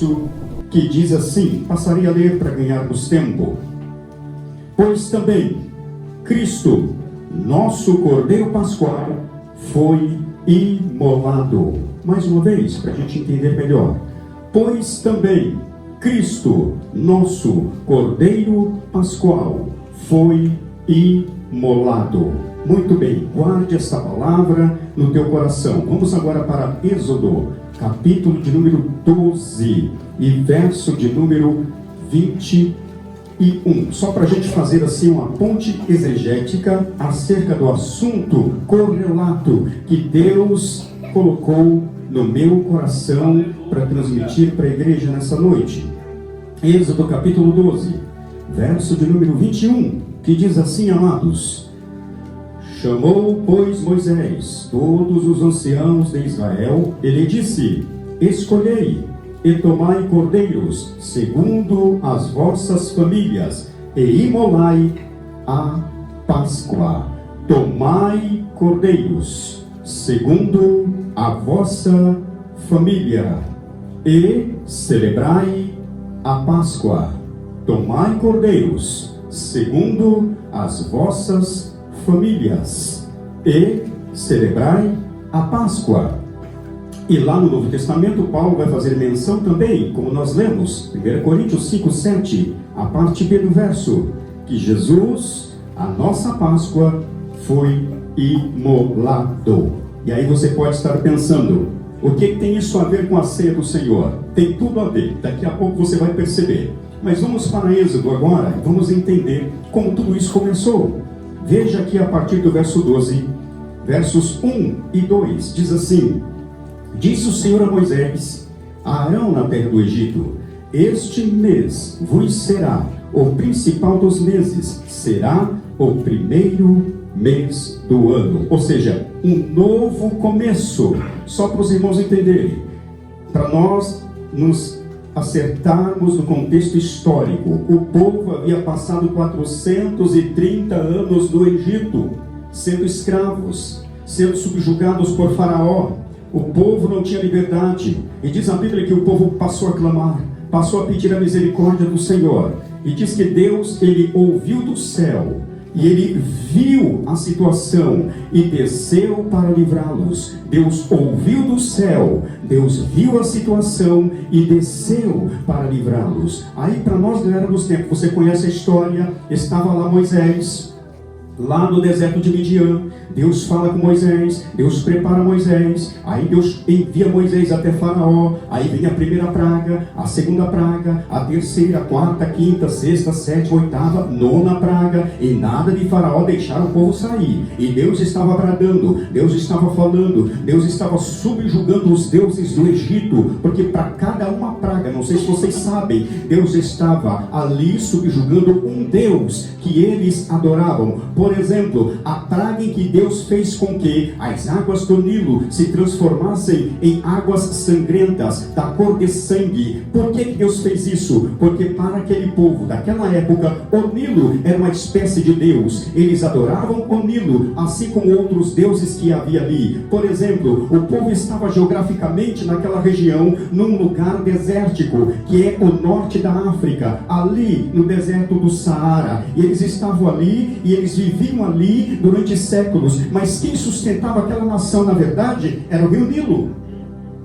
verso que diz assim, passarei a ler para ganharmos tempo. Pois também Cristo, nosso Cordeiro Pascual, foi imolado. Mais uma vez, para a gente entender melhor. Pois também Cristo, nosso Cordeiro Pascual, foi imolado. Muito bem, guarde esta palavra no teu coração. Vamos agora para Êxodo, capítulo de número 12 e verso de número 21. Só para a gente fazer assim uma ponte exegética acerca do assunto correlato que Deus colocou no meu coração para transmitir para a igreja nessa noite. Êxodo capítulo 12, verso de número 21, que diz assim, amados: chamou, pois, Moisés todos os anciãos de Israel, e lhe disse: escolhei e tomai cordeiros, segundo as vossas famílias, e imolai a Páscoa. Tomai cordeiros, segundo a vossa família, e celebrai a Páscoa. Tomai cordeiros, segundo as vossas famílias, e celebrai a Páscoa. E lá no Novo Testamento, Paulo vai fazer menção também, como nós lemos, 1 Coríntios 5:7, a parte B do verso, que Jesus, a nossa Páscoa, foi imolado. E aí você pode estar pensando, o que tem isso a ver com a ceia do Senhor? Tem tudo a ver, daqui a pouco você vai perceber. Mas vamos para Êxodo agora, e vamos entender como tudo isso começou. Veja aqui a partir do verso 12, versos 1 e 2, diz assim: disse o Senhor a Moisés, a Arão na terra do Egito: este mês vos será o principal dos meses, será o primeiro mês do ano. Ou seja, um novo começo. Só para os irmãos entenderem, para nós nos acertarmos no contexto histórico. O povo havia passado 430 anos no Egito, sendo escravos, sendo subjugados por Faraó. O povo não tinha liberdade, e diz a Bíblia que o povo passou a clamar, passou a pedir a misericórdia do Senhor, e diz que Deus, ele ouviu do céu, e ele viu a situação, e desceu para livrá-los. Deus ouviu do céu, Deus viu a situação, e desceu para livrá-los. Aí para nós, galera dos tempos, você conhece a história, estava lá Moisés, lá no deserto de Midian. Deus fala com Moisés, Deus prepara Moisés, aí Deus envia Moisés até Faraó, aí vem a primeira praga, a segunda praga, a terceira, a quarta, a quinta, a sexta, a sétima, a oitava, nona praga, e nada de Faraó deixar o povo sair. E Deus estava bradando, Deus estava falando, Deus estava subjugando os deuses do Egito, porque para cada uma praga, não sei se vocês sabem, Deus estava ali subjugando um Deus que eles adoravam. Por exemplo, a praga em que Deus fez com que as águas do Nilo se transformassem em águas sangrentas, da cor de sangue. Por que Deus fez isso? Porque para aquele povo daquela época, o Nilo era uma espécie de Deus. Eles adoravam o Nilo, assim como outros deuses que havia ali. Por exemplo, o povo estava geograficamente naquela região, num lugar desértico, que é o norte da África, ali no deserto do Saara. E eles estavam ali, e eles viviam ali durante séculos. Mas quem sustentava aquela nação, na verdade, era o rio Nilo.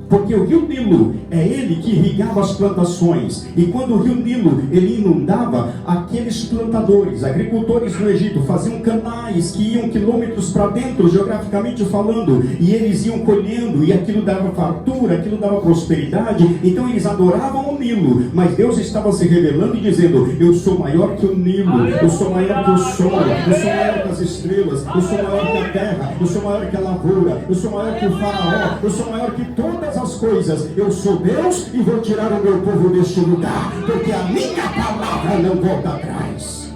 Porque o rio Nilo é ele que irrigava as plantações. E quando o rio Nilo ele inundava, aqueles plantadores, agricultores no Egito faziam canais que iam quilômetros para dentro, geograficamente falando, e eles iam colhendo, e aquilo dava fartura, aquilo dava prosperidade. Então eles adoravam o Nilo, mas Deus estava se revelando e dizendo: eu sou maior que o Nilo, eu sou maior que o sol, eu sou maior que as estrelas, eu sou maior que a terra, eu sou maior que a lavoura, eu sou maior que o faraó, eu sou maior que todas as coisas. Eu sou Deus e vou tirar o meu povo deste lugar, porque a minha palavra não volta atrás.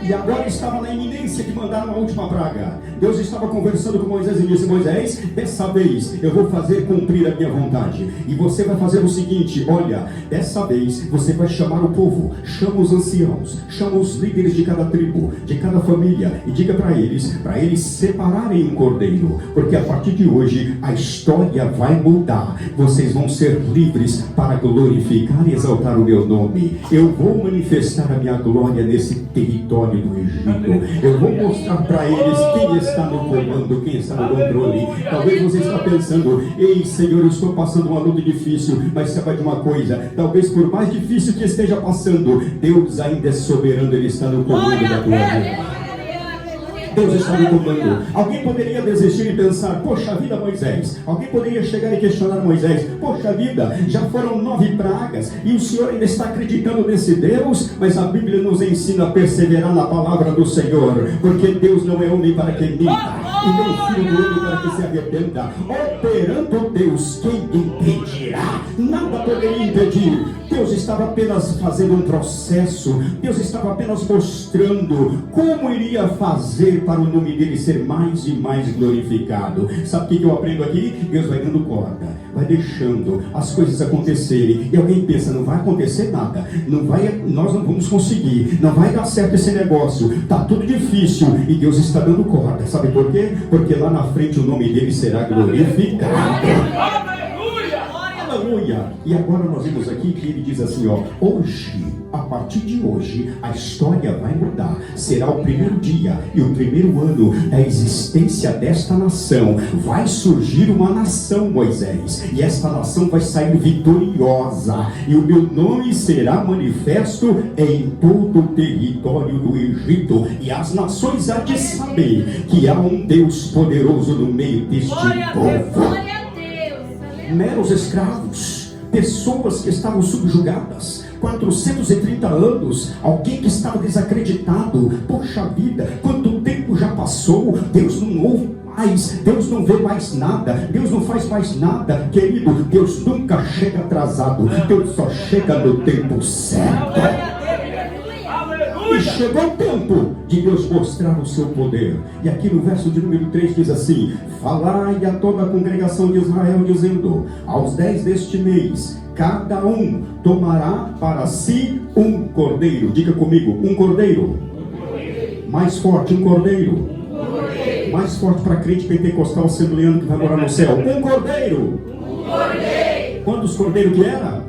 E agora estava na iminência de mandar uma última praga. Deus estava conversando com Moisés e disse: Moisés, dessa vez eu vou fazer cumprir a minha vontade. E você vai fazer o seguinte: olha, dessa vez você vai chamar o povo, chama os anciãos, chama os líderes de cada tribo, de cada família, e diga para eles separarem um cordeiro, porque a partir de hoje a história vai mudar. Vocês vão ser livres para glorificar e exaltar o meu nome. Eu vou manifestar a minha glória nesse território do Egito. Eu vou mostrar para eles quem está no comando, quem está no controle. Talvez você está pensando: ei Senhor, eu estou passando uma luta difícil. Mas saiba de uma coisa: talvez por mais difícil que esteja passando, Deus ainda é soberano, Ele está no comando da tua vida. Deus está no comando. Alguém poderia desistir e pensar: poxa vida, Moisés. Alguém poderia chegar e questionar Moisés: poxa vida, já foram 9 pragas e o Senhor ainda está acreditando nesse Deus? Mas a Bíblia nos ensina a perseverar na palavra do Senhor, porque Deus não é homem para que minta, e nem filho do homem para que se arrependa. Operando Deus, quem impedirá? Nada poderia impedir. Deus estava apenas fazendo um processo. Deus estava apenas mostrando como iria fazer para o nome dele ser mais e mais glorificado. Sabe o que eu aprendo aqui? Deus vai dando corda, vai deixando as coisas acontecerem. E alguém pensa: não vai acontecer nada, nós não vamos conseguir, não vai dar certo esse negócio, está tudo difícil. E Deus está dando corda. Sabe por quê? Porque lá na frente o nome dele será glorificado. Aleluia! E agora nós vemos aqui que ele diz assim: hoje, a partir de hoje, a história vai mudar. Será o primeiro dia e o primeiro ano da existência desta nação. Vai surgir uma nação, Moisés, e esta nação vai sair vitoriosa, e o meu nome será manifesto em todo o território do Egito, e as nações há de saber que há um Deus poderoso no meio deste povo. Meros escravos, pessoas que estavam subjugadas, 430 anos, alguém que estava desacreditado. Poxa vida, quanto tempo já passou, Deus não ouve mais, Deus não vê mais nada, Deus não faz mais nada. Querido, Deus nunca chega atrasado, Deus só chega no tempo certo. E chegou o tempo de Deus mostrar o seu poder. E aqui no verso de número 3 diz assim: falai a toda a congregação de Israel, dizendo: aos 10 deste mês, cada um tomará para si um cordeiro. Diga comigo: um cordeiro. Mais forte: um cordeiro. Mais forte para crente pentecostal assembleano que vai morar no céu: um cordeiro. Quantos cordeiros que era?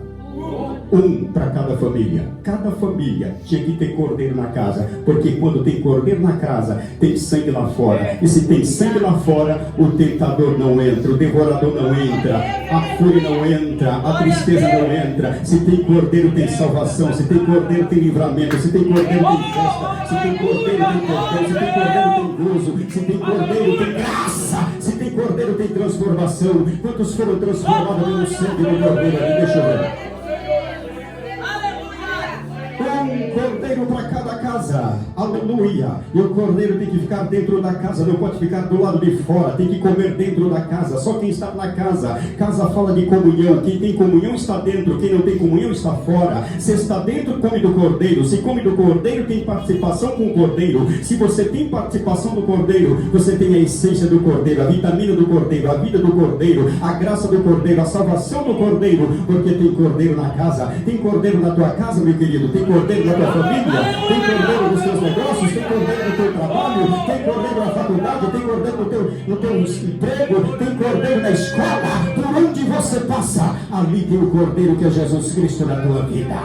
Um para cada família. Cada família tinha que ter cordeiro na casa, porque quando tem cordeiro na casa, tem sangue lá fora. E se tem sangue lá fora, o tentador não entra, o devorador não entra, a fúria não entra, a tristeza não entra. Se tem cordeiro, tem salvação. Se tem cordeiro, tem livramento. Se tem cordeiro, tem festa. Se tem cordeiro, tem perdão. Se tem cordeiro, tem gozo. Se tem cordeiro, tem graça. Se tem cordeiro, tem transformação. Quantos foram transformados pelo sangue do cordeiro ali? Deixa eu ver. Um cordeiro para cada casa, aleluia. E o cordeiro tem que ficar dentro da casa, não pode ficar do lado de fora, tem que comer dentro da casa. Só quem está na casa, casa fala de comunhão. Quem tem comunhão está dentro, quem não tem comunhão está fora. Se está dentro, come do cordeiro. Se come do cordeiro, tem participação com o cordeiro. Se você tem participação do cordeiro, você tem a essência do cordeiro, a vitamina do cordeiro, a vida do cordeiro, a graça do cordeiro, a salvação do cordeiro. Porque tem cordeiro na casa. Tem cordeiro na tua casa, meu querido. Tem cordeiro na tua família, tem cordeiro nos teus negócios, tem cordeiro no teu trabalho, tem cordeiro na faculdade, tem cordeiro no teu emprego, tem cordeiro na escola. Por onde você passa, ali tem o cordeiro que é Jesus Cristo na tua vida.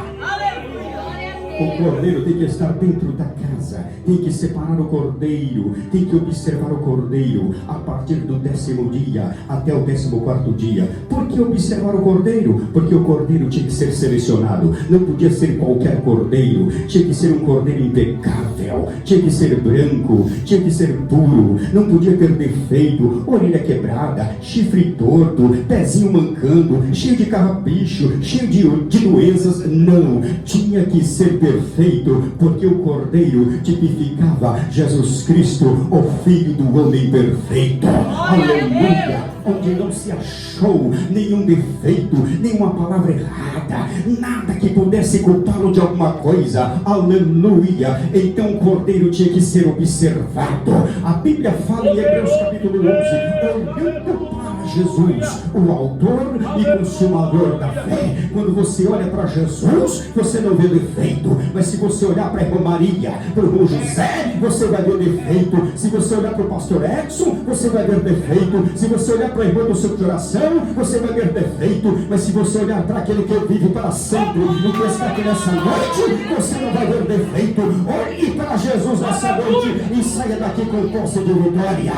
O cordeiro tem que estar dentro da casa, tem que separar o cordeiro, tem que observar o cordeiro a partir do 10º dia até o 14º dia. Por que observar o cordeiro? Porque o cordeiro tinha que ser selecionado, não podia ser qualquer cordeiro, tinha que ser um cordeiro impecável, tinha que ser branco, tinha que ser puro, não podia ter defeito, orelha quebrada, chifre torto, pezinho mancando, cheio de carrapicho, cheio de doenças. Não, tinha que ser perfeito. perfeito, porque o cordeiro tipificava Jesus Cristo, o Filho do homem perfeito. Aleluia! Onde não se achou nenhum defeito, nenhuma palavra errada, nada que pudesse culpá-lo de alguma coisa. Aleluia! Então o cordeiro tinha que ser observado. A Bíblia fala em Hebreus capítulo 11, olhando para Jesus, o autor e consumador da fé. Quando você olha para Jesus, você não vê defeito, mas se você olhar para a irmã Maria, para o irmão José, você vai ver defeito. Se você olhar para o pastor Edson, você vai ver defeito. Se você olhar para a irmã do seu de oração, você vai ver defeito. Mas se você olhar para aquele que vive para sempre e que está aqui nessa noite, você não vai ver defeito. Olhe para Jesus nessa noite e saia daqui com posse de vitória.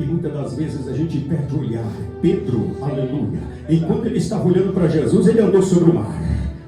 E muitas das vezes a gente perde o olhar. Pedro, aleluia, enquanto ele estava olhando para Jesus, ele andou sobre o mar.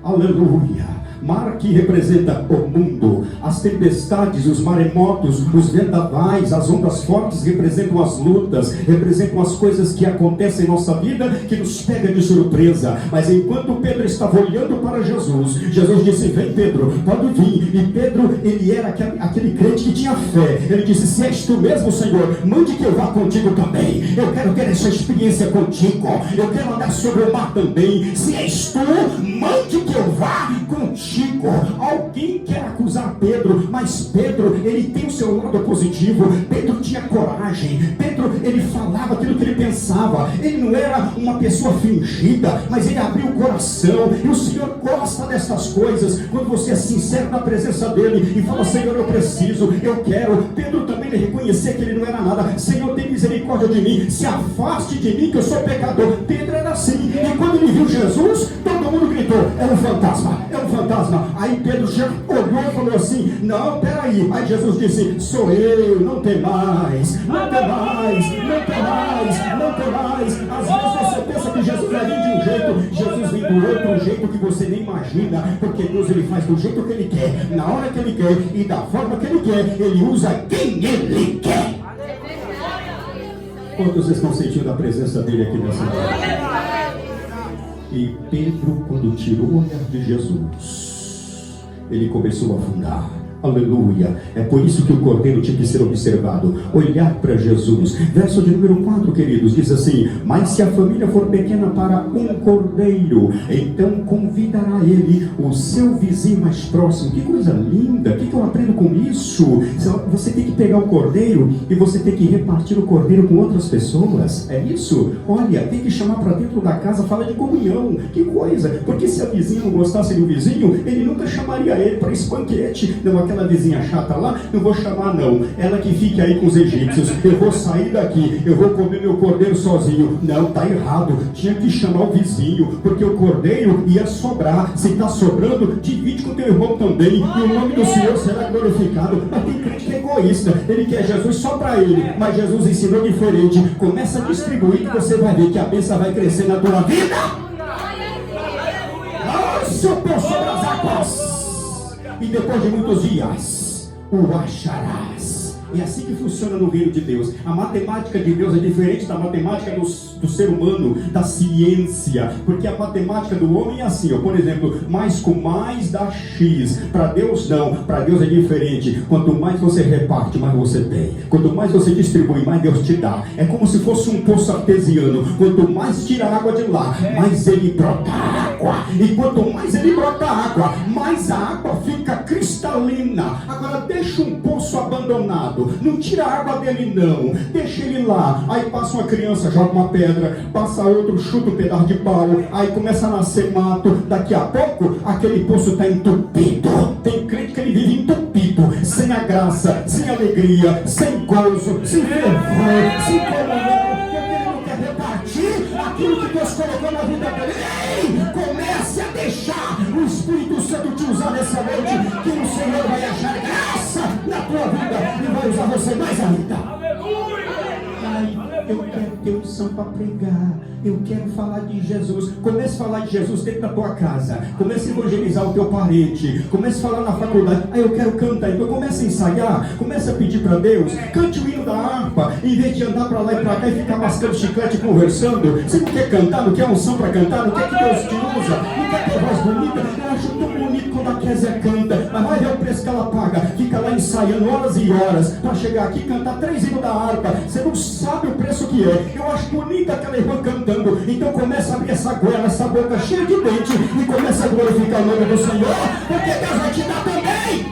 Aleluia. Mar que representa o mundo, as tempestades, os maremotos, os vendavais, as ondas fortes representam as lutas, representam as coisas que acontecem em nossa vida, que nos pega de surpresa. Mas enquanto Pedro estava olhando para Jesus, Jesus disse: vem Pedro, pode vir. E Pedro, ele era aquele crente que tinha fé. Ele disse: se és tu mesmo, Senhor, mande que eu vá contigo também. Eu quero ter essa experiência contigo, eu quero andar sobre o mar também. Se és tu, mande que eu vá contigo. Alguém quer acusar Pedro, mas Pedro, ele tem o seu lado positivo. Pedro tinha coragem. Pedro, ele falava aquilo que ele pensava. Ele não era uma pessoa fingida, mas ele abriu o coração. E o Senhor gosta dessas coisas, quando você é sincero na presença dele e fala: Senhor, eu preciso, eu quero. Pedro também reconhecia que ele não era nada. Senhor, tem misericórdia de mim, se afaste de mim que eu sou pecador. Pedro era assim. E quando ele viu Jesus, todo mundo gritou: é um fantasma, é um fantasma. Aí Pedro já olhou e falou assim: não, peraí. Aí Jesus disse: sou eu, não tem mais, não tem mais, não tem mais, não tem mais. Às vezes você pensa que Jesus vai vir de um jeito, Jesus vem do outro jeito que você nem imagina, porque Deus, ele faz do jeito que ele quer, na hora que ele quer e da forma que ele quer. Ele usa quem ele quer. Quantos estão sentindo a presença dele aqui nessa noite? E Pedro, quando tirou o olhar de Jesus, ele começou a afundar. Aleluia. É por isso que o cordeiro tinha que ser observado. Olhar para Jesus. Verso de número 4, queridos, diz assim: mas se a família for pequena para um cordeiro, então convidará ele o seu vizinho mais próximo. Que coisa linda. O que eu aprendo com isso? Você tem que pegar o cordeiro e você tem que repartir o cordeiro com outras pessoas. É isso? Olha, tem que chamar para dentro da casa. Fala de comunhão. Que coisa. Porque se a vizinha não gostasse do vizinho, ele nunca chamaria ele para esse banquete. Não, aquela vizinha chata lá, não vou chamar não. Ela que fique aí com os egípcios. Eu vou sair daqui, eu vou comer meu cordeiro sozinho. Não, tá errado. Tinha que chamar o vizinho, porque o cordeiro ia sobrar. Se está sobrando, divide com teu irmão também, e o nome do Senhor será glorificado. Mas tem crente que é egoísta, ele quer Jesus só para ele, mas Jesus ensinou diferente. Começa a distribuir, que você vai ver que a bênção vai crescer na tua vida. Sopor sobre as águas, e depois de muitos dias o acharás. É assim que funciona no reino de Deus. A matemática de Deus é diferente da matemática do ser humano, da ciência. Porque a matemática do homem é assim, ó, por exemplo, mais com mais dá X. Para Deus não, para Deus é diferente. Quanto mais você reparte, mais você tem. Quanto mais você distribui, mais Deus te dá. É como se fosse um poço artesiano. Quanto mais tira a água de lá, mais ele brota água. E quanto mais ele brota água, mais a água fica cristalina. Agora deixa um poço abandonado, não tira a água dele não, deixa ele lá. Aí passa uma criança, joga uma pedra, passa outro, chuta um pedaço de pau, aí começa a nascer mato. Daqui a pouco aquele poço está entupido. Tem crente que ele vive entupido, sem a graça, sem alegria, sem gozo, sem fervor, sem comunhão, porque ele não quer repartir aquilo que Deus colocou na vida dele. Ei, comece a deixar o Espírito Santo te usar nessa noite, que o Senhor vai achar graça na tua vida e vai usar você mais ainda. Eu quero ter unção para pregar, eu quero falar de Jesus. Comece a falar de Jesus dentro da tua casa, comece a evangelizar o teu parente, comece a falar na faculdade. Aí eu quero cantar, então comece a ensaiar, comece a pedir para Deus, cante o hino da harpa, em vez de andar para lá e para cá e ficar mascando chiclete e conversando. Você não quer cantar, não quer unção para cantar, não quer que Deus te usa, não quer que voz bonita, eu acho tão bonito quando a Kézia canta, mas vai ver o preço que ela paga, fica lá ensaiando horas e horas, para chegar aqui e cantar 3 hinos da harpa, você não sabe o preço que é. Eu acho bonita aquela irmã cantando, então começa a abrir essa goela, essa boca cheia de dente, e começa a glorificar o nome do Senhor, porque Deus vai te dar também.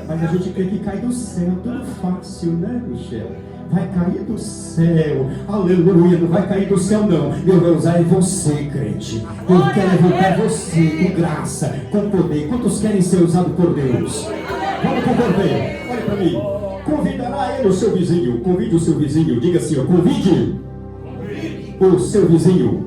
Mas a gente crê que cai do céu, tudo fácil, né, Michel? Vai cair do céu, aleluia, não vai cair do céu não. Deus vai usar você, crente. Deus quer levantar você com graça, com poder. Quantos querem ser usados por Deus? Vamos pro cordeiro, olha para mim. Convidará ele o seu vizinho, convide o seu vizinho, diga assim, ó, convide o seu vizinho.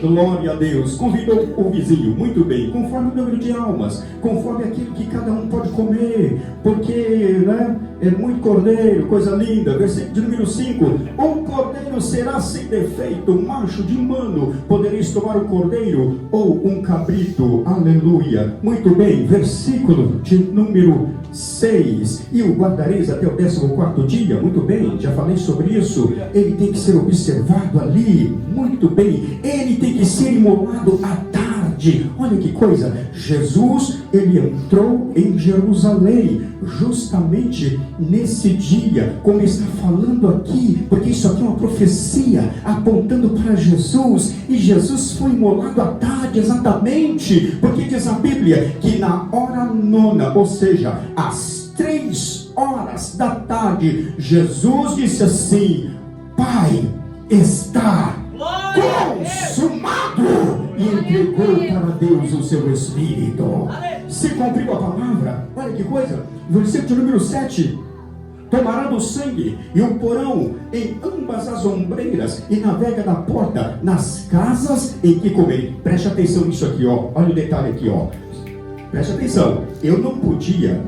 Glória a Deus, convidou o vizinho, muito bem, conforme o número de almas, conforme aquilo que cada um pode comer, porque, né, é muito cordeiro, coisa linda. Versículo de número 5, um cordeiro será sem defeito, macho de um ano, podereis tomar um cordeiro ou um cabrito, aleluia, muito bem. Versículo de número 6, e o guardareis até o 14º dia, muito bem, já falei sobre isso. Ele tem que ser observado ali, muito bem, ele tem que ser imolado à tarde. Olha que coisa, Jesus, ele entrou em Jerusalém justamente nesse dia, como está falando aqui, porque isso aqui é uma profecia apontando para Jesus, e Jesus foi imolado à tarde exatamente, porque diz a Bíblia que na hora 9, ou seja, às 3 horas da tarde, Jesus disse assim: Pai, está consumado, e entregou para Deus o seu Espírito. Se cumpriu a palavra. Olha que coisa, versículo número 7, tomará do sangue e o porão em ambas as ombreiras, e navega da porta nas casas em que comer. Preste atenção nisso aqui, ó. Olha o detalhe aqui, ó. Preste atenção. Eu não poderia,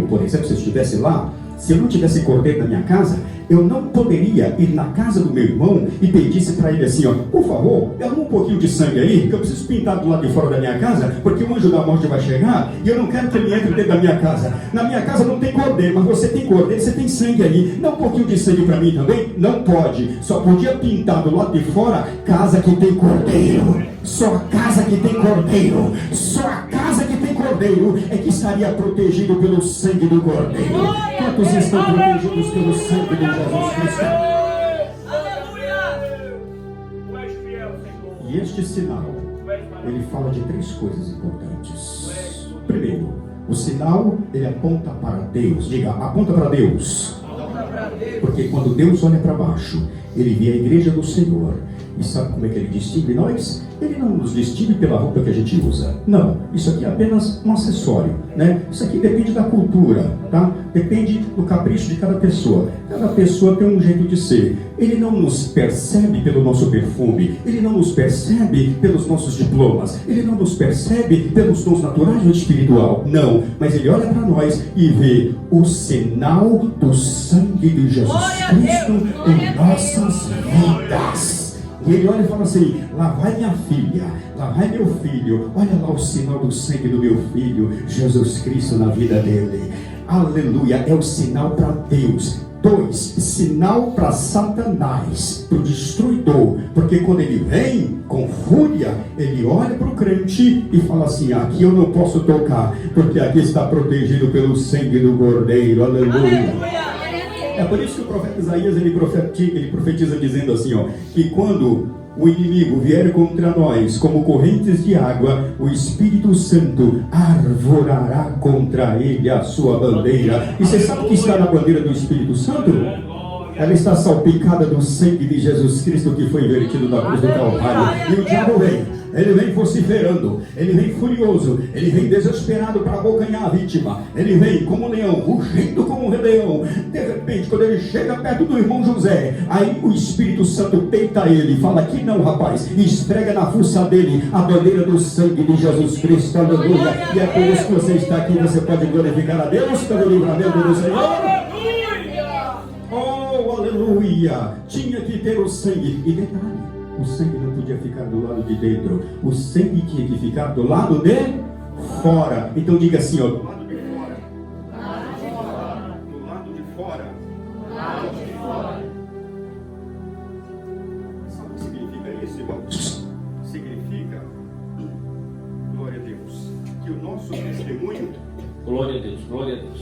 por exemplo, se eu estivesse lá, se eu não tivesse cordeiro na minha casa, eu não poderia ir na casa do meu irmão e pedisse para ele assim, ó, por favor, derrama um pouquinho de sangue aí, que eu preciso pintar do lado de fora da minha casa, porque o anjo da morte vai chegar, e eu não quero que ele entre dentro da minha casa. Na minha casa não tem cordeiro, mas você tem cordeiro, você tem sangue aí, dá um pouquinho de sangue para mim também? Não pode, só podia pintar do lado de fora, casa que tem cordeiro, só a casa que tem cordeiro, só a casa que tem cordeiro é que estaria protegido pelo sangue do cordeiro. Quantos estão protegidos pelo sangue de Jesus Cristo? E este sinal, ele fala de 3 coisas importantes. Primeiro, o sinal, ele aponta para Deus. Diga, aponta para Deus. Porque quando Deus olha para baixo, ele vê a igreja do Senhor. E sabe como é que ele distingue nós? Ele não nos distingue pela roupa que a gente usa. Não, isso aqui é apenas um acessório, né? Isso aqui depende da cultura, tá? Depende do capricho de cada pessoa. Cada pessoa tem um jeito de ser. Ele não nos percebe pelo nosso perfume. Ele não nos percebe pelos nossos diplomas. Ele não nos percebe pelos dons naturais ou espiritual. Não, mas ele olha para nós e vê o sinal do sangue de Jesus Cristo em nossas vidas. E ele olha e fala assim, lá vai minha filha, lá vai meu filho, olha lá o sinal do sangue do meu filho, Jesus Cristo na vida dele. Aleluia, é o sinal para Deus. 2, sinal para Satanás, para o destruidor, porque quando ele vem com fúria, ele olha para o crente e fala assim, aqui eu não posso tocar, porque aqui está protegido pelo sangue do Cordeiro. Aleluia. É por isso que o profeta Isaías ele profetiza dizendo assim, ó, que quando o inimigo vier contra nós como correntes de água, o Espírito Santo arvorará contra ele a sua bandeira. E você sabe o que está na bandeira do Espírito Santo? Ela está salpicada do sangue de Jesus Cristo que foi vertido na cruz do Calvário. E o diabo vem. Ele vem vociferando, ele vem furioso, ele vem desesperado para abocanhar a vítima. Ele vem como um leão, rugindo como um leão. De repente, quando ele chega perto do irmão José, aí o Espírito Santo peita ele e fala que não, rapaz, e esfrega na fuça dele a bandeira do sangue de Jesus Cristo. Aleluia. E é por isso que você está aqui, você pode glorificar a Deus pelo livramento do Senhor. Oh, aleluia. Tinha que ter o sangue. E detalhe, o sangue não podia ficar do lado de dentro. O sangue tinha que ficar do lado de fora. Então diga assim, ó, do lado de fora. Do lado de fora. Do lado de fora. Sabe o que significa isso? nosso testemunho, Glória a Deus, glória a Deus.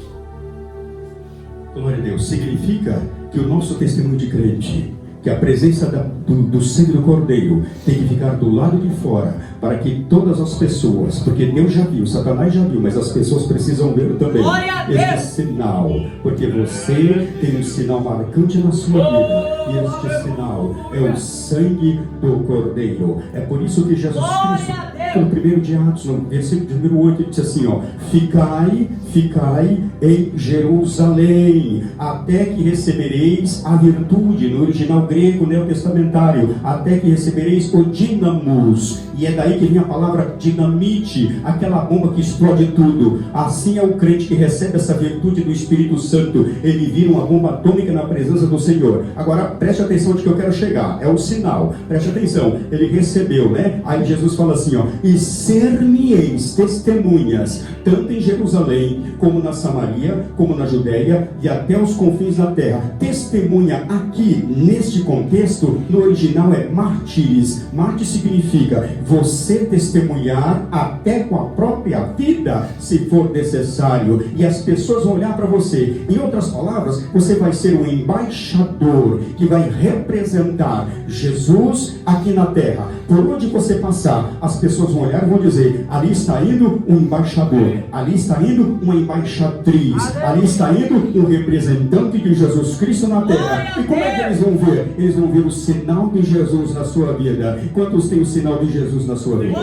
glória a Deus, significa que o nosso testemunho de crente, que a presença do sangue do Cordeiro tem que ficar do lado de fora, para que todas as pessoas, porque Deus já viu, Satanás já viu, mas as pessoas precisam ver também este sinal, porque você tem um sinal marcante na sua vida, e este sinal é o sangue do Cordeiro. É por isso que Jesus Cristo, no 1 de Atos, no versículo número 8, ele diz assim, ó: ficai em Jerusalém, até que recebereis a virtude, no original grego neotestamentário, até que recebereis o dínamos, e é daí que vem a palavra dinamite, aquela bomba que explode tudo. Assim é o crente que recebe essa virtude do Espírito Santo, ele vira uma bomba atômica na presença do Senhor. Agora preste atenção onde que eu quero chegar, é o sinal, preste atenção, ele recebeu, né? Aí Jesus fala assim, ó: e ser-me-eis testemunhas, tanto em Jerusalém, como na Samaria, como na Judéia, e até os confins da terra. Testemunha aqui, neste contexto, no original é mártires. Mártir significa você testemunhar até com a própria vida, se for necessário, e as pessoas vão olhar para você. Em outras palavras, você vai ser um embaixador, que vai representar Jesus aqui na terra. Por onde você passar, as pessoas vão olhar e vão dizer: ali está indo um embaixador, ali está indo uma embaixatriz, ali está indo um representante de Jesus Cristo na terra. E como é que eles vão ver? Eles vão ver o sinal de Jesus na sua vida. Quantos têm o sinal de Jesus na sua vida?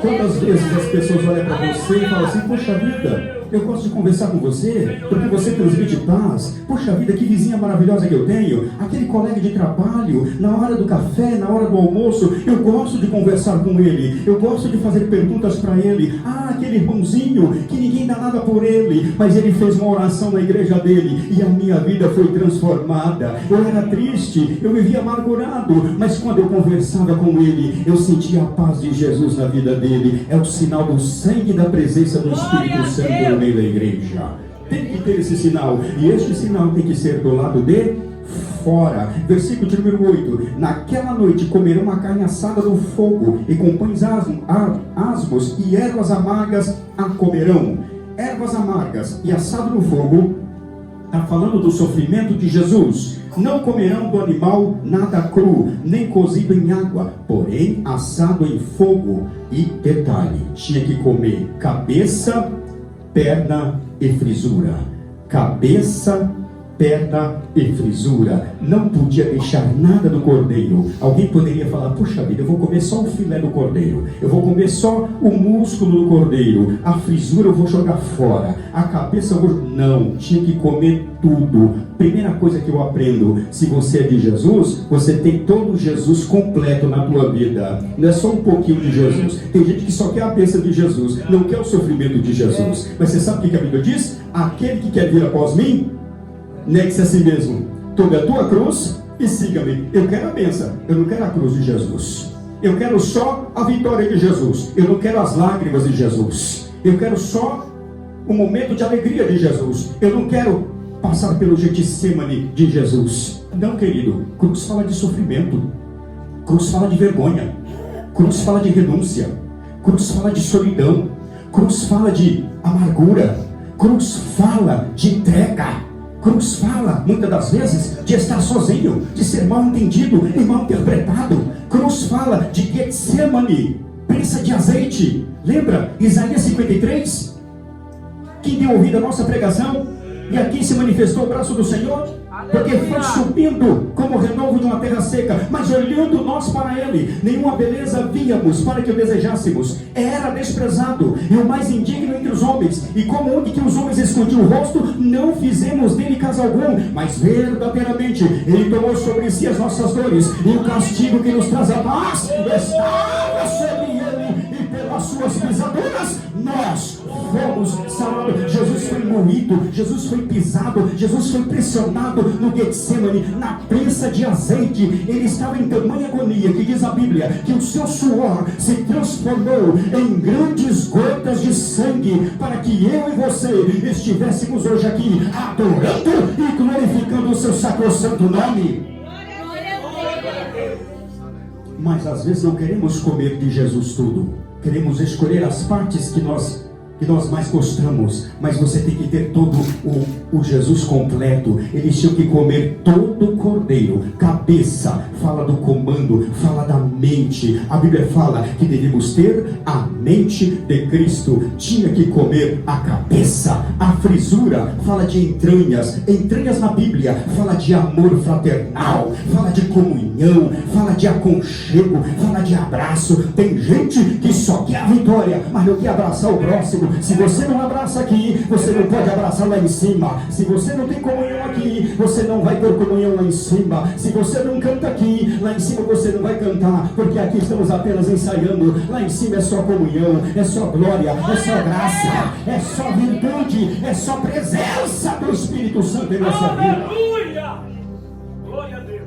Quantas vezes as pessoas olham para você e falam assim: poxa vida, eu gosto de conversar com você, porque você transmite paz. Poxa vida, que vizinha maravilhosa que eu tenho. Aquele colega de trabalho, na hora do café, na hora do almoço, eu gosto de conversar com ele, eu gosto de fazer perguntas para ele. Ah, aquele irmãozinho, que ninguém dá nada por ele, mas ele fez uma oração na igreja dele, e a minha vida foi transformada. Eu era triste, eu vivia amargurado, mas quando eu conversava com ele, eu sentia a paz de Jesus na vida dele. É o sinal do sangue e da presença do Espírito Santo no meio da igreja. Tem que ter esse sinal, e este sinal tem que ser do lado de fora. Versículo de número 8: naquela noite comerão a carne assada no fogo, e com pães asmos e ervas amargas a comerão. Ervas amargas e assado no fogo está falando do sofrimento de Jesus. Não comerão do animal nada cru, nem cozido em água, porém assado em fogo. E detalhe, tinha que comer cabeça, perna e frisura. Cabeça, perna e frisura. Não podia deixar nada do cordeiro. Alguém poderia falar: puxa vida, eu vou comer só o filé do cordeiro, eu vou comer só o músculo do cordeiro, a frisura eu vou jogar fora, a cabeça eu vou... Não, tinha que comer tudo. Primeira coisa que eu aprendo: se você é de Jesus, você tem todo Jesus completo na tua vida. Não é só um pouquinho de Jesus. Tem gente que só quer a bênção de Jesus, não quer o sofrimento de Jesus. Mas você sabe o que a Bíblia diz? Aquele que quer vir após mim, negue-se a si mesmo, tome a tua cruz e siga-me. Eu quero a bênção, eu não quero a cruz de Jesus. Eu quero só a vitória de Jesus. Eu não quero as lágrimas de Jesus. Eu quero só o momento de alegria de Jesus. Eu não quero passar pelo Getsemane de Jesus. Não, querido, cruz fala de sofrimento, cruz fala de vergonha, cruz fala de renúncia, cruz fala de solidão, cruz fala de amargura, cruz fala de entrega. Cruz fala, muitas das vezes, de estar sozinho, de ser mal entendido e mal interpretado. Cruz fala de Getsemane, prensa de azeite. Lembra Isaías 53? Quem deu ouvido à nossa pregação? E aqui se manifestou o braço do Senhor, porque foi subindo como o renovo de uma terra seca, mas olhando nós para ele, nenhuma beleza víamos para que o desejássemos. Era desprezado e o mais indigno entre os homens, e como onde que os homens escondiam o rosto, não fizemos dele caso algum. Mas verdadeiramente ele tomou sobre si as nossas dores, e o castigo que nos traz a paz estava sobre ele, e pelas suas pisaduras nós fomos sarados. Jesus foi moído, Jesus foi pisado, Jesus foi pressionado no Getsemane, na prensa de azeite. Ele estava em tamanha agonia, que diz a Bíblia, que o seu suor se transformou em grandes gotas de sangue, para que eu e você estivéssemos hoje aqui adorando e glorificando o seu sacrosanto nome. Mas às vezes não queremos comer de Jesus tudo. queremos escolher as partes que nós mais gostamos, mas você tem que ter todo o Jesus completo. Eles tinham que comer todo o cordeiro, cabeça, fala do comando, fala da mente. A Bíblia fala que devemos ter a mente de Cristo. Tinha que comer a cabeça. A frisura fala de entranhas. Entranhas na Bíblia fala de amor fraternal, fala de comunhão, fala de aconchego, fala de abraço. Tem gente que só quer a vitória, mas não quer abraçar o próximo. Se você não abraça aqui, você não pode abraçar lá em cima. Se você não tem comunhão aqui, você não vai ter comunhão lá em cima. Se você não canta aqui, lá em cima você não vai cantar, porque aqui estamos apenas ensaiando. Lá em cima é só comunhão, é só glória, é só graça, é só virtude, é só presença do Espírito Santo em nossa vida. Aleluia! Glória a Deus.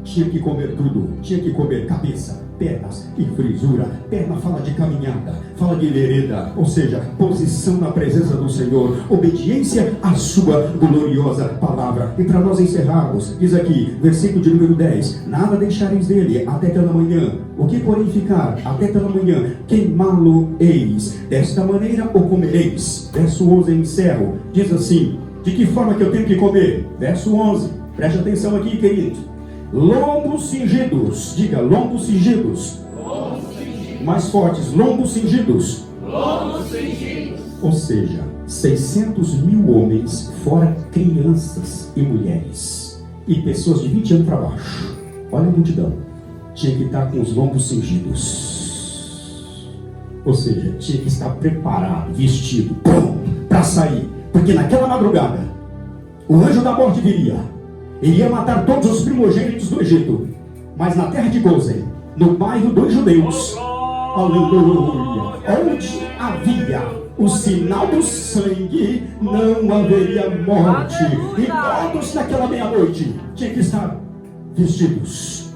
Tinha que comer tudo, tinha que comer cabeça, pernas e frisura. Perna fala de caminhada, fala de vereda, ou seja, posição na presença do Senhor, obediência à sua gloriosa palavra. E para nós encerrarmos, diz aqui, versículo de número 10: nada deixareis dele até pela manhã. O que porém ficar até pela manhã, queimá-lo-eis. Desta maneira o comereis. Verso 11 encerro, diz assim: de que forma que eu tenho que comer? Verso 11, preste atenção aqui, querido. Lombos cingidos, diga lombos cingidos. Lombos cingidos. Mais fortes, lombos cingidos. Lombos cingidos. Ou seja, 600.000 homens, fora crianças e mulheres, e pessoas de 20 anos para baixo. Olha a multidão, tinha que estar com os lombos cingidos. Ou seja, tinha que estar preparado, vestido, pronto para sair, porque naquela madrugada o anjo da morte viria. Ele ia matar todos os primogênitos do Egito. Mas na terra de Gozen, no bairro dos judeus, aleluia, onde havia o sinal do sangue, não haveria morte. E todos naquela meia-noite tinham que estar vestidos.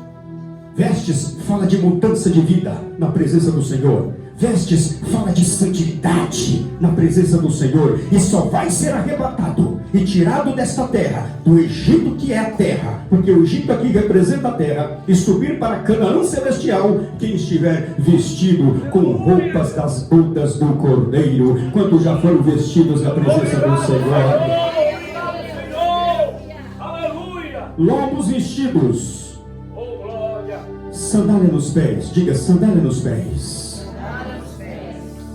Vestes fala de mudança de vida na presença do Senhor. Vestes fala de santidade na presença do Senhor. E só vai ser arrebatado e tirado desta terra, do Egito que é a terra, porque o Egito aqui representa a terra, e subir para Canaã celestial quem estiver vestido com roupas das bodas do Cordeiro. Quantos já foram vestidos na presença do Senhor? Lombos vestidos, sandália nos pés. Diga sandália nos pés.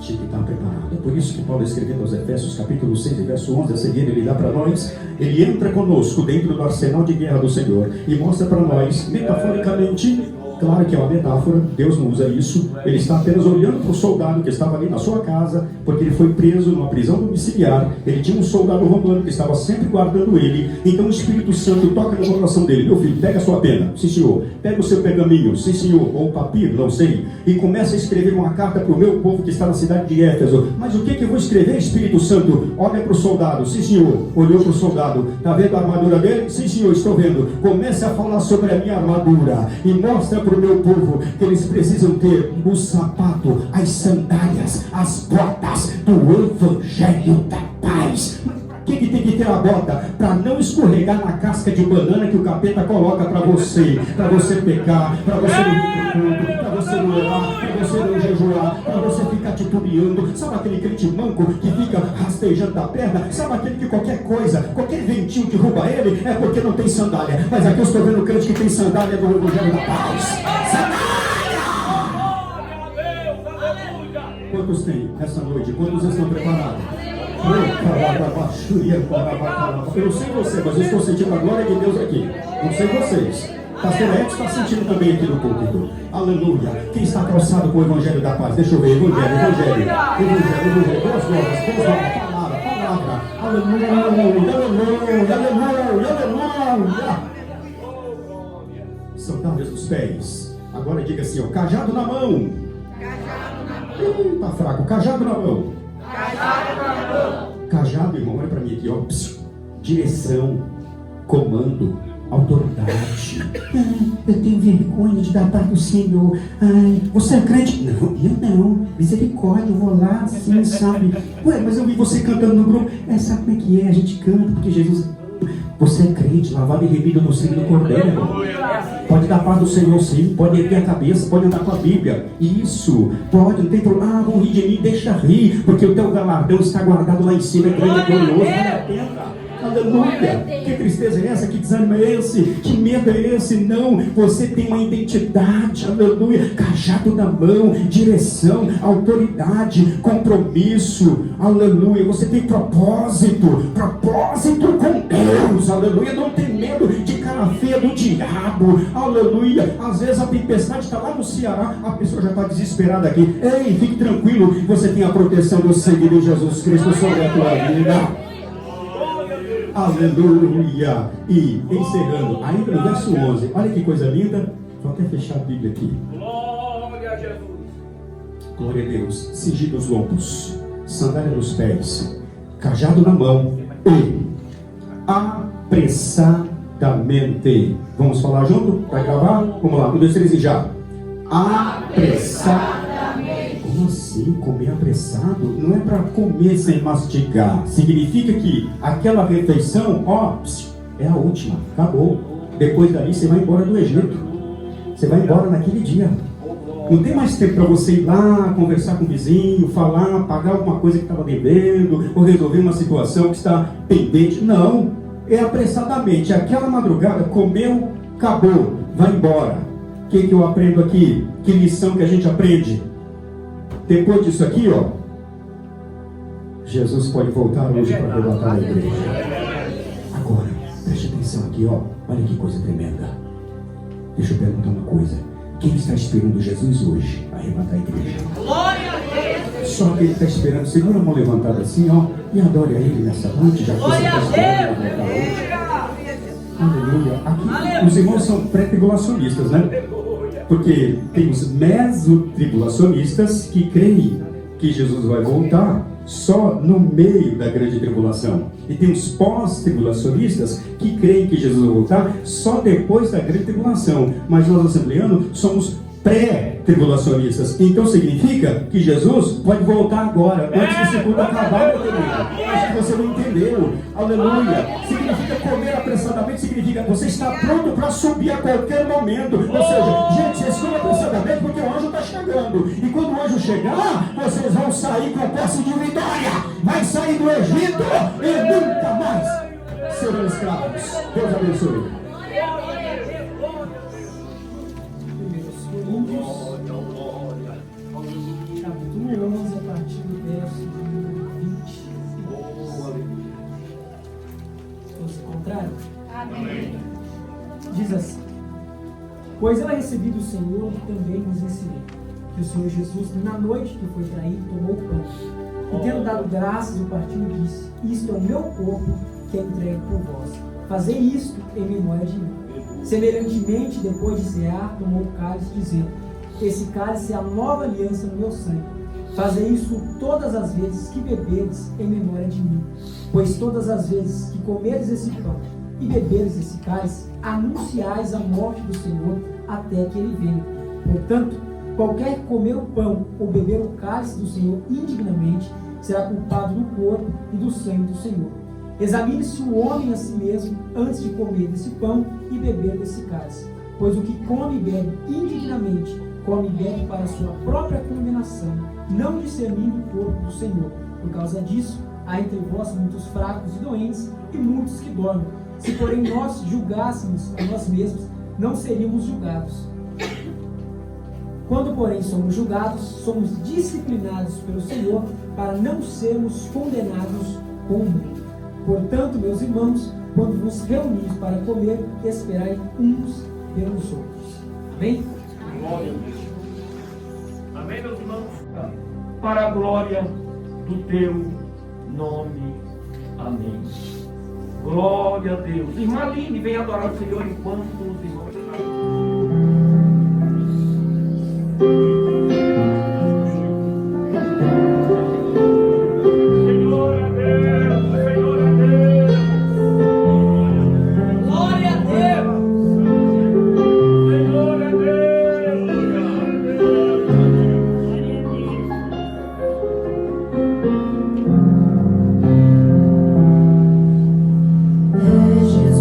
Tinha que estar preparado. É por isso que Paulo, escrevendo aos Efésios capítulo 6 e verso 11 a seguir, ele dá para nós, ele entra conosco dentro do arsenal de guerra do Senhor e mostra para nós, metaforicamente, claro que é uma metáfora, Deus não usa isso, ele está apenas olhando para o soldado que estava ali na sua casa, porque ele foi preso numa prisão domiciliar. Ele tinha um soldado romano que estava sempre guardando ele. Então o Espírito Santo toca no coração dele: meu filho, pega a sua pena, sim senhor, pega o seu pergaminho, sim senhor, ou papiro, não sei, e começa a escrever uma carta para o meu povo que está na cidade de Éfeso. Mas o que eu vou escrever, Espírito Santo? Olha para o soldado, sim senhor, olhou para o soldado, está vendo a armadura dele? Sim senhor, estou vendo. Comece a falar sobre a minha armadura e mostra para o meu povo que eles precisam ter o sapato, as sandálias, as botas do Evangelho da Paz. Quem que tem que ter a bota? Para não escorregar na casca de banana que o capeta coloca para você pecar, para você não ir pro culto, para você não orar, para você não jejuar, para você ficar titubeando. Sabe aquele crente manco que fica rastejando da perna? Sabe aquele que qualquer coisa, qualquer ventinho que rouba ele é porque não tem sandália? Mas aqui eu estou vendo crente que tem sandália do Evangelho da Paz. Sandália! Quantos tem essa noite? Quantos estão preparados? Eu não sei você, mas eu estou sentindo a glória de Deus aqui. Não sei vocês. Pastor Edson está sentindo também aqui no púlpito. Aleluia. Quem está calçado com o Evangelho da Paz? Deixa eu ver. Evangelho. Boas glórias. Palavra. Aleluia. Sandálias dos pés. Agora diga assim, ó, cajado na mão. Tá fraco. Cajado na mão. Cajado, irmão, olha para mim aqui, ó. Direção, comando, autoridade. Eu tenho vergonha de dar parte do Senhor. Você é crente? Não, eu não. Misericórdia, eu vou lá assim, sabe? Ué, mas eu vi você cantando no grupo. Sabe como é que é? A gente canta porque Jesus Você é crente, lavado e remido no sangue do Cordeiro, irmão. Pode dar paz do Senhor, sim. Pode erguer a cabeça, pode andar com a Bíblia. Isso, pode, não tem problema. Ah, vão rir de mim, deixa rir, porque o teu galardão está guardado lá em cima, é grande e glorioso, vale a pena. Aleluia! Que tristeza é essa? Que desânimo é esse? Que medo é esse? Não, você tem uma identidade, aleluia, cajado na mão, direção, autoridade, compromisso, aleluia, você tem propósito com Deus, aleluia, não tem medo de cara feia do diabo, aleluia. Às vezes a tempestade está lá no Ceará, a pessoa já está desesperada aqui. Ei, fique tranquilo, você tem a proteção do sangue de Jesus Cristo sobre a tua vida. Aleluia! E encerrando, ainda no verso 11, olha que coisa linda. Vou até fechar a Bíblia aqui. Glória a Jesus. Glória a Deus. Cingido os lombos, sandália nos pés, cajado na mão e apressadamente. Vamos falar junto? Vai gravar? Vamos lá, 1, 2, 3 e já. Apressadamente. Como assim? Comer apressado? Não é para comer sem mastigar. Significa que aquela refeição, é a última. Acabou. Depois dali você vai embora do Egito. Você vai embora naquele dia. Não tem mais tempo para você ir lá, conversar com o vizinho, falar, pagar alguma coisa que estava devendo, ou resolver uma situação que está pendente. Não. É apressadamente. Aquela madrugada, comeu, acabou. Vai embora. O que eu aprendo aqui? Que lição que a gente aprende? Depois disso aqui, Jesus pode voltar hoje para arrebatar a igreja. Agora, preste atenção aqui, olha que coisa tremenda. Deixa eu perguntar uma coisa. Quem está esperando Jesus hoje arrebatar a igreja? Glória a Deus. Só que ele está esperando. Segura a mão levantada assim, e adore a ele nessa noite, já que você está esperando arrebatar hoje. Aleluia. Aqui, os irmãos são pré-tribulacionistas, né? Porque tem os mesotribulacionistas que creem que Jesus vai voltar só no meio da grande tribulação. E tem os pós-tribulacionistas que creem que Jesus vai voltar só depois da grande tribulação. Mas nós, assembleanos, somos pré-tribulacionistas. Então significa que Jesus pode voltar agora, antes do segundo acabar, meu querido. Acho que você não entendeu. Aleluia. Significa comer apressadamente, significa você está pronto para subir a qualquer momento. Ou seja, gente, vocês comem apressadamente porque o anjo está chegando. E quando o anjo chegar, vocês vão sair com posse de vitória. Vai sair do Egito e nunca mais serão escravos. Deus abençoe. Capítulo 11, a partir do verso 20. Todos encontraram? Amém. Diz assim: pois eu recebi do Senhor e também vos ensinei, que o Senhor Jesus, na noite que foi traído, tomou o pão, e tendo dado graças, o partiu e disse: isto é o meu corpo, que é entregue por vós. Fazei isto em memória de mim. Semelhantemente, depois de cear, tomou o cálice, dizendo: esse cálice é a nova aliança no meu sangue. Fazei isso todas as vezes que beberes em memória de mim. Pois todas as vezes que comeres esse pão e beberes esse cálice, anunciais a morte do Senhor até que ele venha. Portanto, qualquer que comer o pão ou beber o cálice do Senhor indignamente, será culpado do corpo e do sangue do Senhor. Examine-se o homem a si mesmo antes de comer desse pão e beber desse cálice. Pois o que come e bebe indignamente, come e bebe para a sua própria condenação, não discernindo o corpo do Senhor. Por causa disso, há entre vós muitos fracos e doentes, e muitos que dormem. Se porém nós julgássemos a nós mesmos, não seríamos julgados. Quando porém somos julgados, somos disciplinados pelo Senhor, para não sermos condenados com o mundo. Portanto, meus irmãos, quando vos reunis para comer, esperai uns pelos outros. Amém? Glória a Deus. Amém, meus irmãos? Para a glória do teu nome. Amém. Glória a Deus. Irmã Aline, vem adorar o Senhor enquanto os irmãos. É Jesus.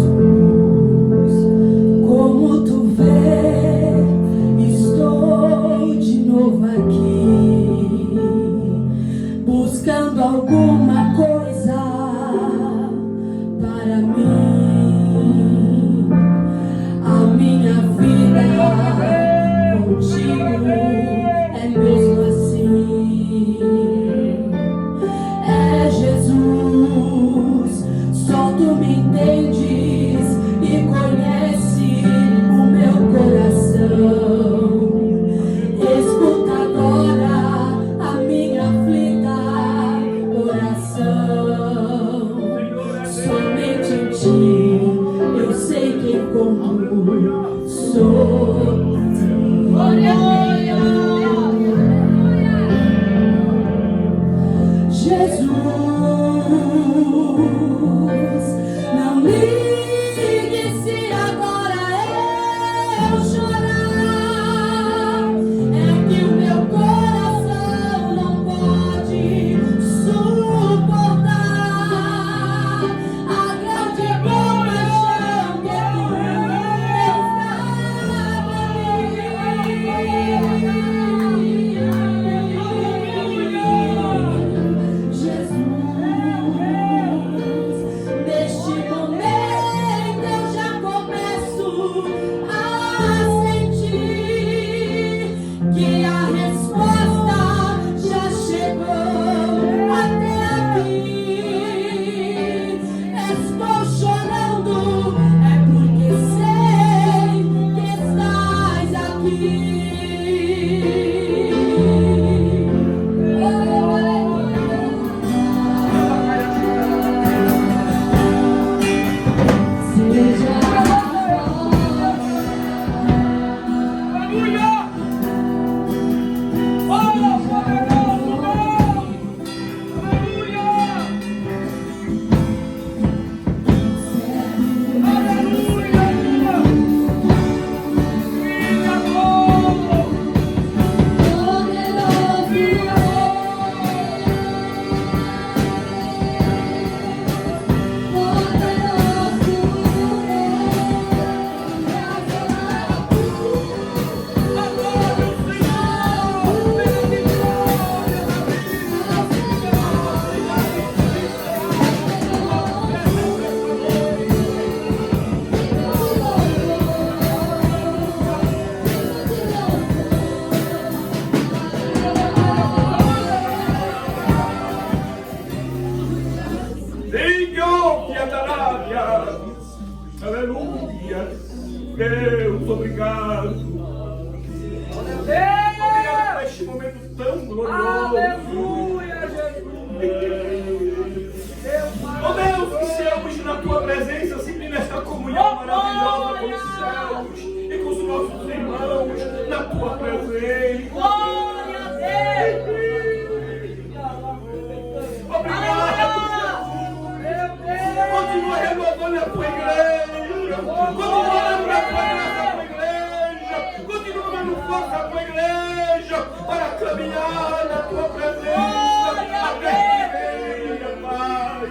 tua presença até Pai.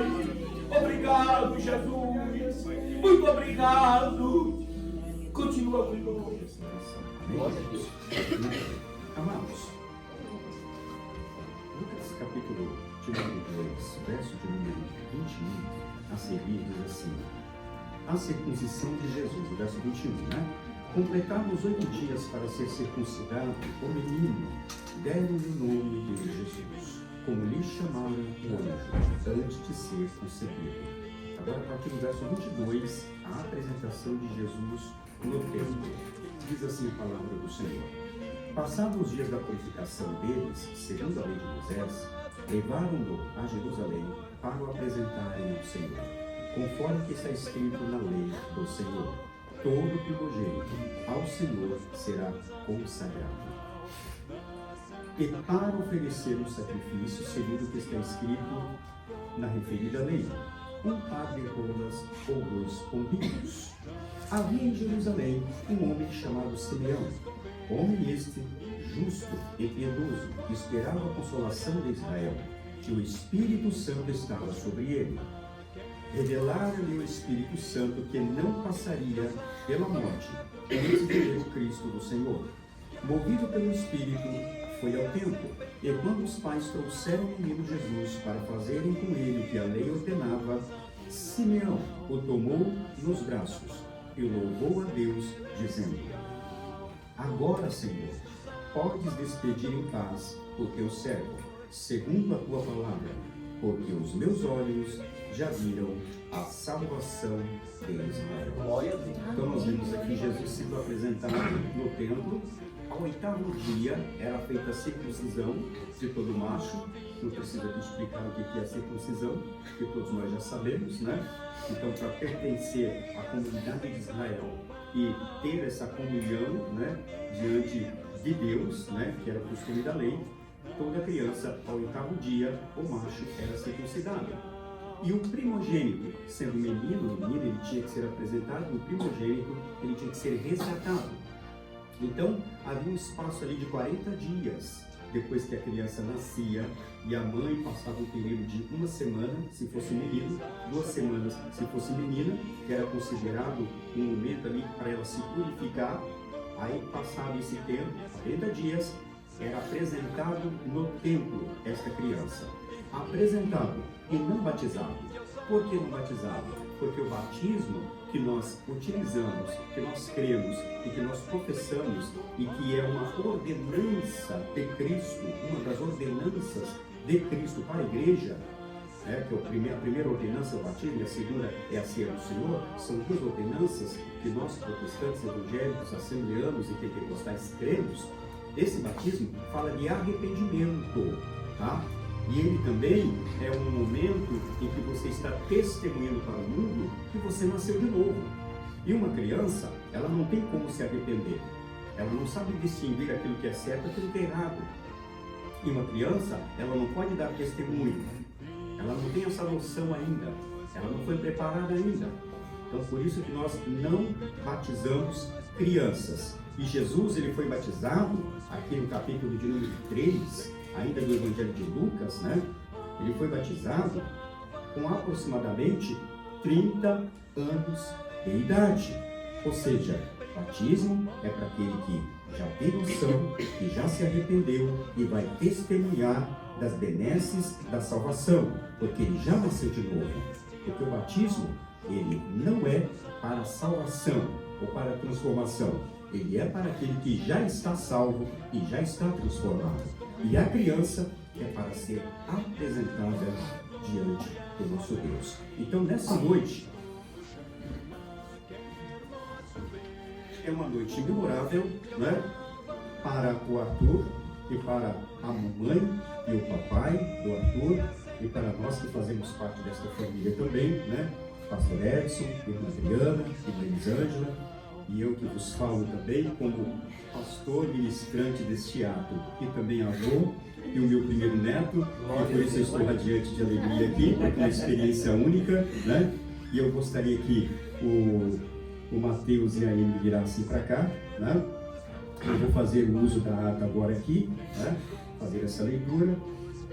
Obrigado, Jesus. Muito obrigado. Continua conosco. Glória a Deus. Amados, Lucas capítulo de número 2, verso de número 21, a seguir diz assim: a circuncisão de Jesus, o verso 21, né? Completados 8 dias para ser circuncidado, o menino deram-lhe o nome de Jesus, como lhe chamaram o anjo, antes de ser concebido. Agora, a partir do verso 22, a apresentação de Jesus no templo. Diz assim a palavra do Senhor: passados os dias da purificação deles, segundo a lei de Moisés, levaram-no a Jerusalém para o apresentarem ao Senhor, conforme que está escrito na lei do Senhor: todo primogênito ao Senhor será consagrado. E para oferecer um sacrifício, segundo o que está escrito na referida lei, um par de rolas ou 2 pombinhos. Havia em Jerusalém um homem chamado Simeão, homem este justo e piedoso, que esperava a consolação de Israel, que o Espírito Santo estava sobre ele. Revelara-lhe o Espírito Santo que não passaria pela morte antes de ver o Cristo do Senhor. Movido pelo Espírito, foi ao templo, e quando os pais trouxeram o menino Jesus para fazerem com ele o que a lei ordenava, Simeão o tomou nos braços e louvou a Deus, dizendo: agora, Senhor, podes despedir em paz o teu servo, segundo a tua palavra, porque os meus olhos já viram a salvação de Israel. Então nós vimos aqui Jesus sendo apresentado no templo. Ao 8º dia era feita a circuncisão de todo macho. Não precisa te explicar o que é a circuncisão, porque todos nós já sabemos, né? Então, para pertencer à comunidade de Israel e ter essa comunhão, né, diante de Deus, né, que era o costume da lei, toda criança, ao 8º dia, o macho era circuncidado. E o primogênito, sendo menino, ele tinha que ser apresentado, o primogênito, ele tinha que ser resgatado. Então, havia um espaço ali de 40 dias depois que a criança nascia, e a mãe passava um período de 1 semana, se fosse menino, 2 semanas, se fosse menina, que era considerado um momento ali para ela se purificar. Aí, passado esse tempo, 40 dias, era apresentado no templo esta criança. Apresentado e não batizado. Por que não batizado? Porque o batismo que nós utilizamos, que nós cremos e que nós professamos, e que é uma ordenança de Cristo, uma das ordenanças de Cristo para a igreja, que a primeira ordenança é o batismo e a segunda é a ceia do Senhor, são 2 ordenanças que nós protestantes, evangélicos, assembleanos e pentecostais cremos. Esse batismo fala de arrependimento, tá? E ele também é um momento em que você está testemunhando para o mundo que você nasceu de novo. E uma criança, ela não tem como se arrepender. Ela não sabe distinguir aquilo que é certo e aquilo que é errado. E uma criança, ela não pode dar testemunho. Ela não tem essa noção ainda. Ela não foi preparada ainda. Então, por isso que nós não batizamos crianças. E Jesus, ele foi batizado, aqui no capítulo de número 3, ainda do Evangelho de Lucas, né? Ele foi batizado com aproximadamente 30 anos de idade. Ou seja, batismo é para aquele que já tem noção, que já se arrependeu e vai testemunhar das benesses da salvação, porque ele já nasceu de novo. Porque o batismo, ele não é para salvação ou para transformação. Ele é para aquele que já está salvo e já está transformado. E a criança é para ser apresentada diante do nosso Deus. Então, nessa noite, é uma noite memorável, né? Para o Arthur e para a mamãe e o papai do Arthur e para nós que fazemos parte desta família também, né? Pastor Edson, irmã Adriana, irmã Elisângela, e eu que vos falo também como pastor ministrante deste ato e também avô e o meu primeiro neto, e por isso eu estou radiante de alegria aqui, porque é uma experiência única, né? E eu gostaria que o Mateus e a Amy virassem para cá, né? Eu vou fazer o uso da ata agora aqui, né? Fazer essa leitura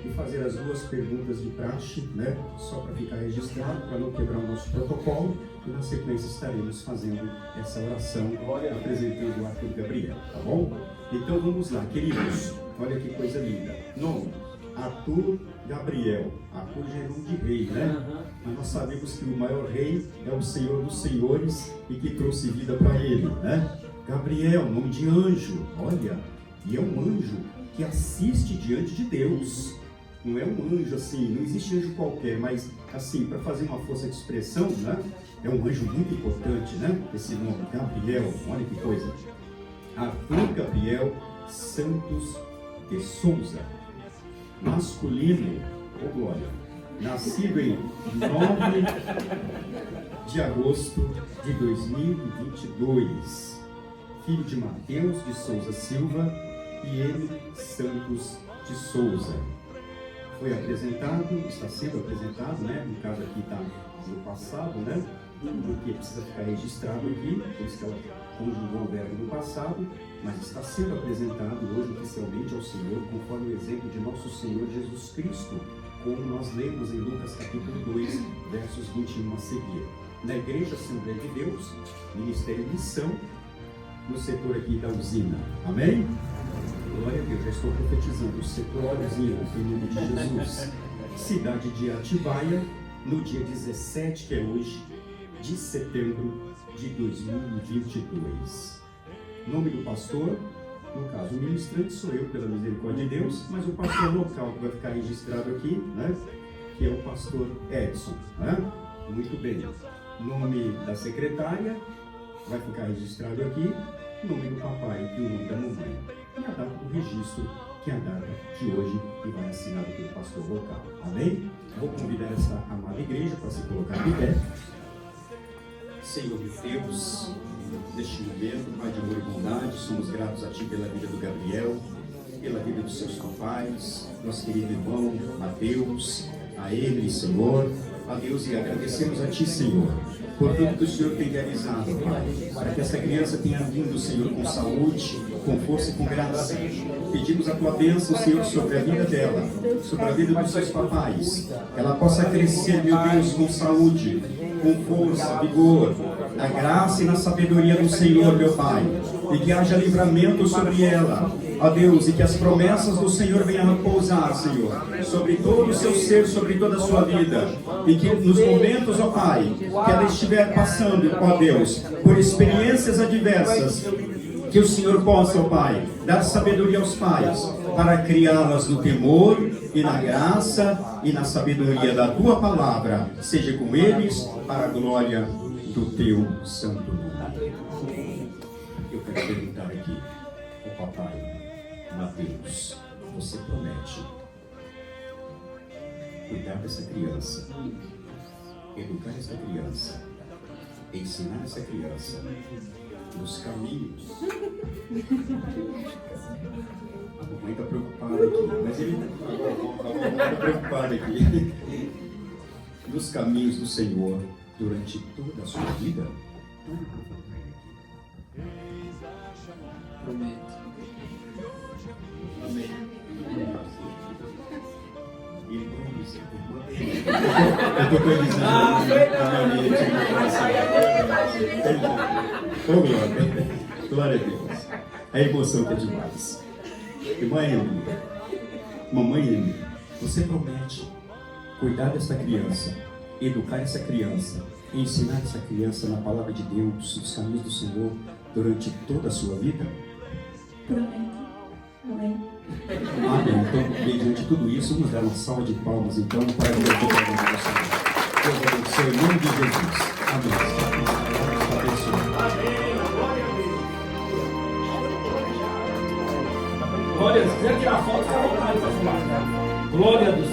e fazer as duas perguntas de praxe, né? Só para ficar registrado, para não quebrar o nosso protocolo. E na sequência estaremos fazendo essa oração, apresentando o Arthur Gabriel, tá bom? Então vamos lá, queridos. Olha que coisa linda. Nome: Arthur Gabriel. Arthur já é nome de rei, né? Mas nós sabemos que o maior rei é o Senhor dos Senhores e que trouxe vida para ele, né? Gabriel, nome de anjo. Olha, e é um anjo que assiste diante de Deus. Não é um anjo assim, não existe anjo qualquer, mas assim, para fazer uma força de expressão, né? É um anjo muito importante, né? Esse nome, Gabriel, olha que coisa. Arthur Gabriel Santos de Souza. Masculino, ô glória, nascido em 9 de agosto de 2022, filho de Mateus de Souza Silva e M. Santos de Souza. Foi apresentado, está sendo apresentado, né? No caso aqui está no passado, né? Porque precisa ficar registrado aqui, por isso que ela conjugou o verbo no passado, mas está sendo apresentado hoje oficialmente ao Senhor, conforme o exemplo de nosso Senhor Jesus Cristo, como nós lemos em Lucas capítulo 2, versos 21 a seguir. Na Igreja Assembleia de Deus, Ministério e Missão, no setor aqui da usina. Amém? Glória a Deus, já estou profetizando o setor da usina, em nome de Jesus. Cidade de Atibaia, no dia 17, que é hoje, de setembro de 2022. Nome do pastor, no caso o ministrante sou eu, pela misericórdia de Deus, mas o pastor local que vai ficar registrado aqui, né, que é o pastor Edson, né? Muito bem. Nome da secretária vai ficar registrado aqui, nome do papai e o nome da mamãe. E a data do registro, que é a data de hoje, e vai assinado pelo pastor local. Amém? Vou convidar essa amada igreja para se colocar de pé. Senhor de Deus, neste momento, Pai de amor e bondade, somos gratos a Ti pela vida do Gabriel, pela vida dos seus papais, nosso querido irmão Mateus, a ele, Senhor, a Deus, e agradecemos a Ti, Senhor, por tudo que o Senhor tem realizado, Pai, para que essa criança tenha vindo, Senhor, com saúde, com força e com graça. Pedimos a Tua bênção, Senhor, sobre a vida dela, sobre a vida dos seus papais, que ela possa crescer, meu Deus, com saúde, com força, vigor, na graça e na sabedoria do Senhor, meu Pai, e que haja livramento sobre ela, ó Deus, e que as promessas do Senhor venham a repousar, Senhor, sobre todo o seu ser, sobre toda a sua vida, e que nos momentos, ó Pai, que ela estiver passando, ó Deus, por experiências adversas, que o Senhor possa, ó Pai, dar sabedoria aos pais, para criá-las no temor e na graça e na sabedoria da Tua palavra, seja com eles, para a glória do Teu santo nome. Eu quero perguntar aqui ao papai Mateus, você promete cuidar dessa criança, educar essa criança, ensinar essa criança nos caminhos? A mamãe está preocupada aqui, mas ele está preocupado aqui. Nos caminhos do Senhor durante toda a sua vida? Prometo. Amém. Eu estou com eles na minha mente. Oh, glória a Deus. A emoção que é demais. Irmã Emily, mamãe Emily, você promete cuidar dessa criança, educar essa criança, ensinar essa criança na palavra de Deus, nos caminhos do Senhor, durante toda a sua vida? Prometo. Amém. Amém. Então, mediante tudo isso, vamos dar uma salva de palmas, então, para o Deus abençoe em nome de Jesus. Amém. Glória, se quiser tirar foto, fica à vontade para falar. Glória a Deus.